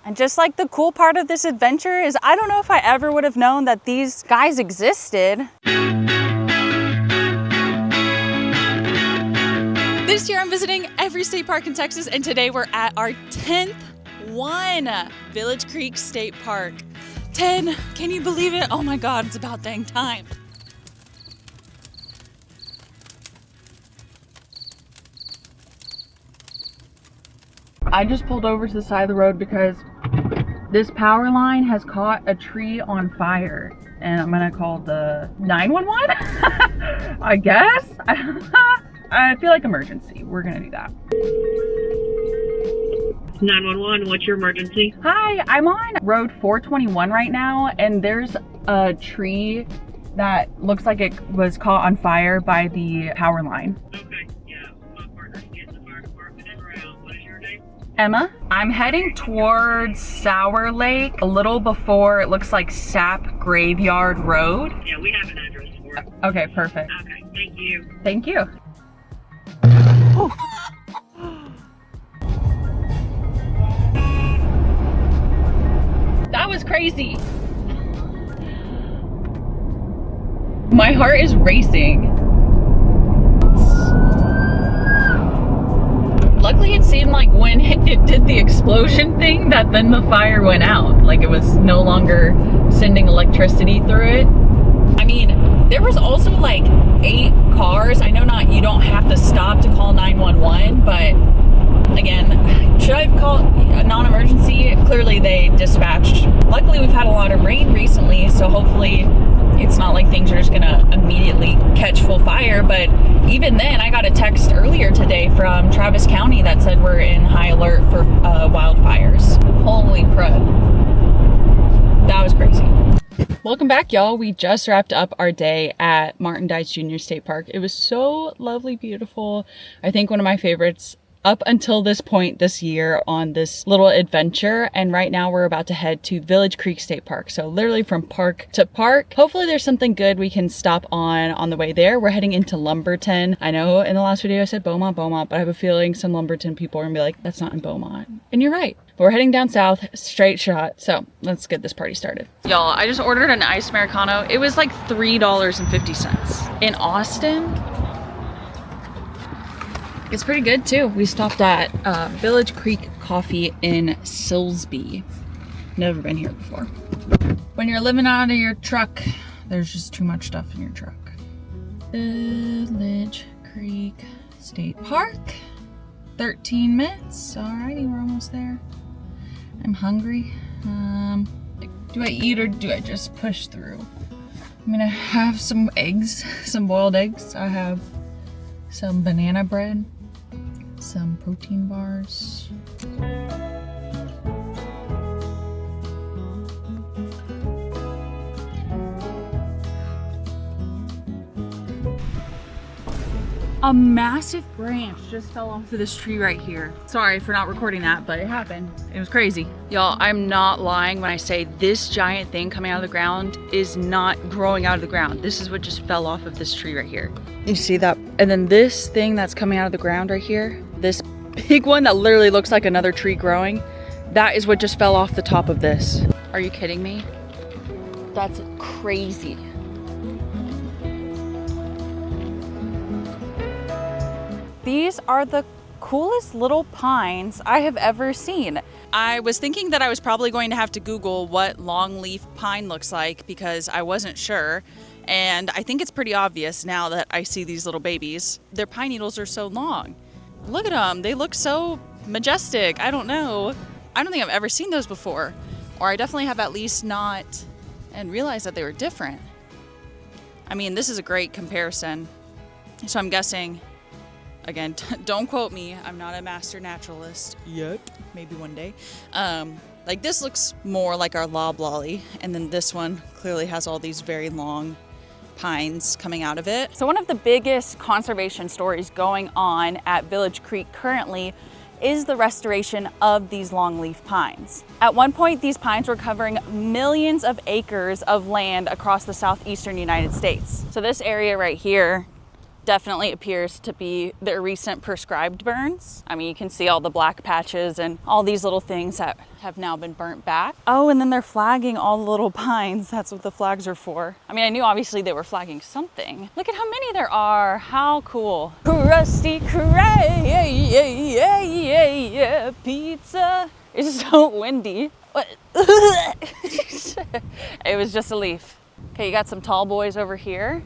And just like the cool part of this adventure is I don't know if I ever would have known that these guys existed. This year I'm visiting every state park in Texas, and today we're at our 10th one, Village Creek State Park. 10, can you believe it? Oh my God, it's about dang time. I just pulled over to the side of the road because this power line has caught a tree on fire, and I'm gonna call the 911. I guess. I feel like emergency. We're gonna do that. 911, what's your emergency? Hi, I'm on road 421 right now, and there's a tree that looks like it was caught on fire by the power line. Okay, yeah, my partner's getting the fire department en route. What is your name? Emma. I'm heading towards Sour Lake, a little before it looks like Sap Graveyard Road. Yeah, we have an address for it. Okay, perfect. Okay, thank you. Thank you. Oh. That was crazy. My heart is racing. Luckily, it seemed like when it did the explosion thing that then the fire went out. Like it was no longer sending electricity through it. I mean, there was also like 8 cars. I know you don't have to stop to call 911, but again, should I have called a non-emergency? Clearly they dispatched. Luckily we've had a lot of rain recently, so hopefully it's not like things are just gonna immediately catch full fire. But even then, I got a text earlier today from Travis County that said we're in high alert for wildfires. Holy crud. That was crazy. Welcome back, y'all. We just wrapped up our day at Martin Dice Jr. State Park. It was so lovely, beautiful. I think one of my favorites up until this point this year on this little adventure. And right now we're about to head to Village Creek State Park. So literally from park to park. Hopefully there's something good we can stop on the way there. We're heading into Lumberton. I know in the last video I said Beaumont, but I have a feeling some Lumberton people are gonna be like, that's not in Beaumont. And you're right. But we're heading down south, straight shot. So let's get this party started. Y'all, I just ordered an iced Americano. It was like $3.50. In Austin, it's pretty good too. We stopped at Village Creek Coffee in Silsbee. Never been here before. When you're living out of your truck, there's just too much stuff in your truck. Village Creek State Park. 13 minutes. Alrighty, we're almost there. I'm hungry. Do I eat or do I just push through? I'm gonna have some eggs, some boiled eggs. I have some banana bread, some protein bars. A massive branch just fell off of this tree right here. Sorry for not recording that, but it happened. It was crazy. Y'all, I'm not lying when I say this giant thing coming out of the ground is not growing out of the ground. This is what just fell off of this tree right here. You see that? And then this thing that's coming out of the ground right here, this big one that literally looks like another tree growing, that is what just fell off the top of this. Are you kidding me? That's crazy. These are the coolest little pines I have ever seen. I was thinking that I was probably going to have to Google what longleaf pine looks like because I wasn't sure. And I think it's pretty obvious now that I see these little babies. Their pine needles are so long. Look at them, they look so majestic. I don't know. I don't think I've ever seen those before. Or I definitely have at least not and realized that they were different. I mean, this is a great comparison. So I'm guessing, again, don't quote me, I'm not a master naturalist yet, maybe one day. Like this looks more like our loblolly, and then this one clearly has all these very long pines coming out of it. So one of the biggest conservation stories going on at Village Creek currently is the restoration of these longleaf pines. At one point, these pines were covering millions of acres of land across the southeastern United States. So this area right here definitely appears to be their recent prescribed burns. I mean, you can see all the black patches and all these little things that have now been burnt back. Oh, and then they're flagging all the little pines. That's what the flags are for. I mean, I knew obviously they were flagging something. Look at how many there are. How cool. Krusty Krab pizza. It's so windy. What? It was just a leaf. Okay, you got some tall boys over here.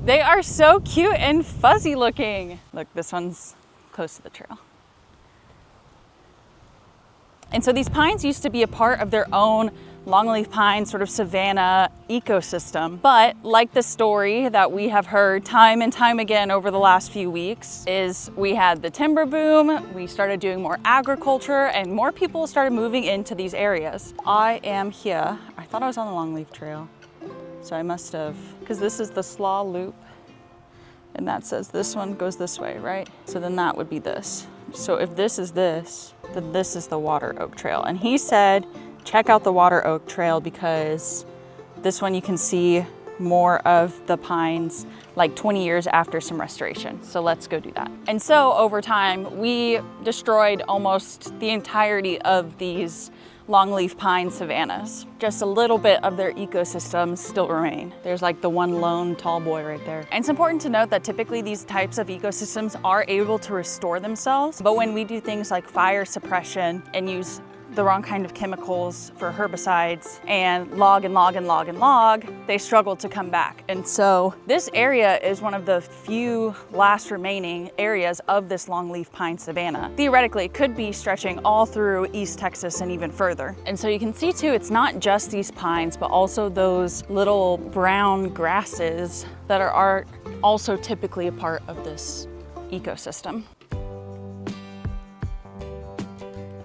They are so cute and fuzzy looking. Look, this one's close to the trail. And so these pines used to be a part of their own longleaf pine sort of savanna ecosystem. But like the story that we have heard time and time again over the last few weeks is we had the timber boom, we started doing more agriculture, and more people started moving into these areas. I am here. I thought I was on the longleaf trail. So I must have, because this is the slaw loop, and that says this one goes this way, right? So then that would be this. So if this is this, then this is the water oak trail. And he said, check out the water oak trail because this one you can see more of the pines like 20 years after some restoration. So let's go do that. And so over time, we destroyed almost the entirety of these longleaf pine savannas. Just a little bit of their ecosystems still remain. There's like the one lone tall boy right there. And it's important to note that typically these types of ecosystems are able to restore themselves, but when we do things like fire suppression and use the wrong kind of chemicals for herbicides and log, they struggle to come back. And so this area is one of the few last remaining areas of this longleaf pine savanna. Theoretically, it could be stretching all through East Texas and even further. And so you can see too, it's not just these pines, but also those little brown grasses that are also typically a part of this ecosystem.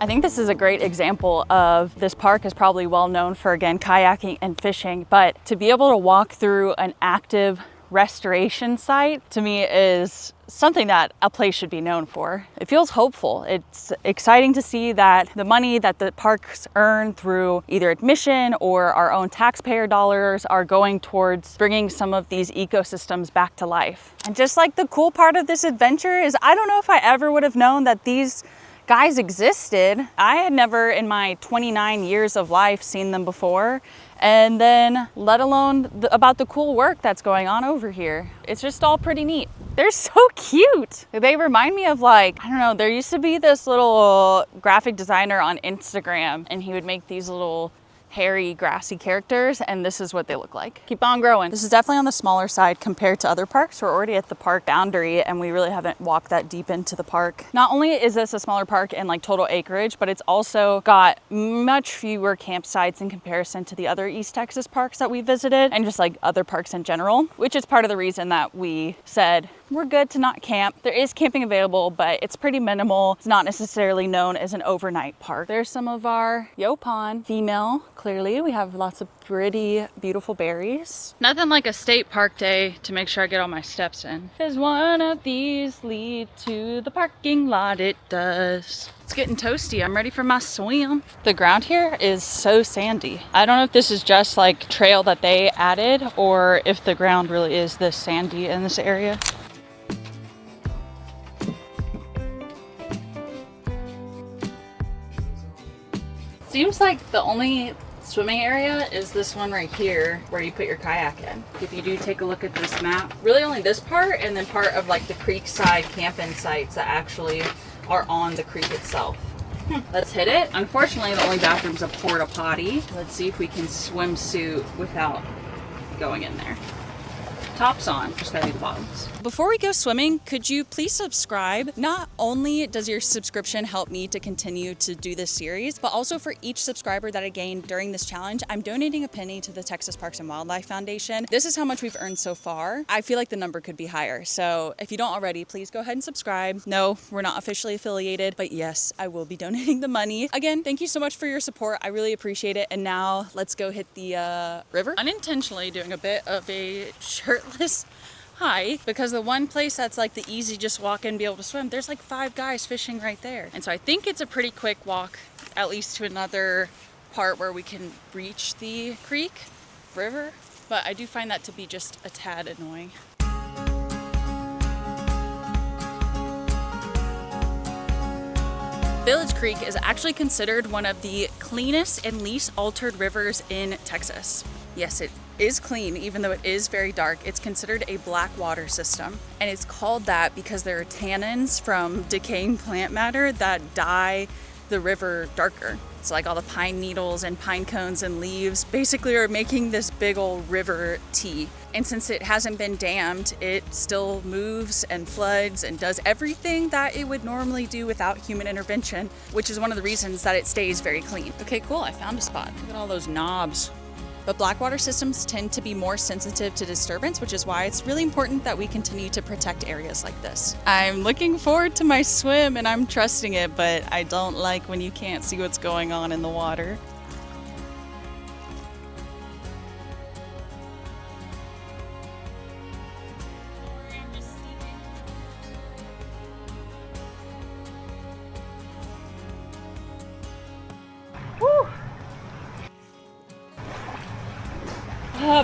I think this is a great example of this park is probably well known for, again, kayaking and fishing, but to be able to walk through an active restoration site to me is something that a place should be known for. It feels hopeful. It's exciting to see that the money that the parks earn through either admission or our own taxpayer dollars are going towards bringing some of these ecosystems back to life. And just like the cool part of this adventure is I don't know if I ever would have known that these guys existed. I had never in my 29 years of life seen them before, and then let alone about the cool work that's going on over here. It's just all pretty neat. They're so cute. They remind me of like, I don't know, there used to be this little graphic designer on Instagram and he would make these little hairy, grassy characters, and this is what they look like. Keep on growing. This is definitely on the smaller side compared to other parks. We're already at the park boundary and we really haven't walked that deep into the park. Not only is this a smaller park in like total acreage, but it's also got much fewer campsites in comparison to the other East Texas parks that we visited and just like other parks in general, which is part of the reason that we said we're good to not camp. There is camping available, but it's pretty minimal. It's not necessarily known as an overnight park. There's some of our Yopon female. Clearly, we have lots of pretty, beautiful berries. Nothing like a state park day to make sure I get all my steps in. Because one of these lead to the parking lot, it does. It's getting toasty. I'm ready for my swim. The ground here is so sandy. I don't know if this is just like trail that they added or if the ground really is this sandy in this area. Seems like the only swimming area is this one right here where you put your kayak in. If you do take a look at this map, really only this part and then part of like the creek side camping sites that actually are on the creek itself. Let's hit it. Unfortunately, the only bathroom's a porta potty. Let's see if we can swimsuit without going in there. Tops on, just gotta do the bottoms. Before we go swimming, could you please subscribe? Not only does your subscription help me to continue to do this series, but also for each subscriber that I gain during this challenge, I'm donating a penny to the Texas Parks and Wildlife Foundation. This is how much we've earned so far. I feel like the number could be higher. So if you don't already, please go ahead and subscribe. No, we're not officially affiliated, but yes, I will be donating the money. Again, thank you so much for your support. I really appreciate it. And now let's go hit the river. Unintentionally doing a bit of a shirtless hike because the one place that's like the easy just walk in and be able to swim, there's like 5 guys fishing right there. And so I think it's a pretty quick walk, at least to another part where we can reach the creek, river. but I do find that to be just a tad annoying. Village Creek is actually considered one of the cleanest and least altered rivers in Texas. Yes, it is clean, even though it is very dark. It's considered a blackwater system, and it's called that because there are tannins from decaying plant matter that dye the river darker. It's like all the pine needles and pine cones and leaves basically are making this big old river tea. And since it hasn't been dammed, it still moves and floods and does everything that it would normally do without human intervention, which is one of the reasons that it stays very clean. Okay, cool, I found a spot. Look at all those knobs. But blackwater systems tend to be more sensitive to disturbance, which is why it's really important that we continue to protect areas like this. I'm looking forward to my swim and I'm trusting it, but I don't like when you can't see what's going on in the water.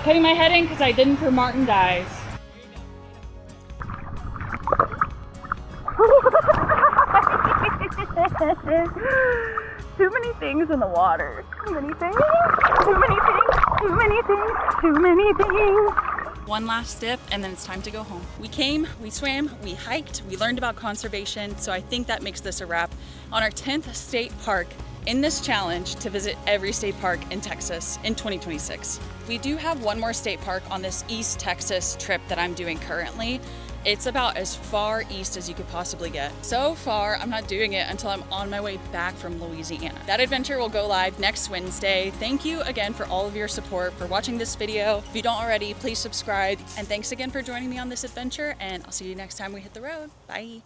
Putting my head in because I didn't for Martin dies. Too many things in the water. Too many things. Too many things. Too many things. Too many things. One last dip and then it's time to go home. We came, we swam, we hiked, we learned about conservation, so I think that makes this a wrap on our 10th state park in this challenge to visit every state park in Texas in 2026. We do have one more state park on this East Texas trip that I'm doing currently. It's about as far east as you could possibly get. So far, I'm not doing it until I'm on my way back from Louisiana. That adventure will go live next Wednesday. Thank you again for all of your support, for watching this video. If you don't already, please subscribe. And thanks again for joining me on this adventure, and I'll see you next time we hit the road. Bye.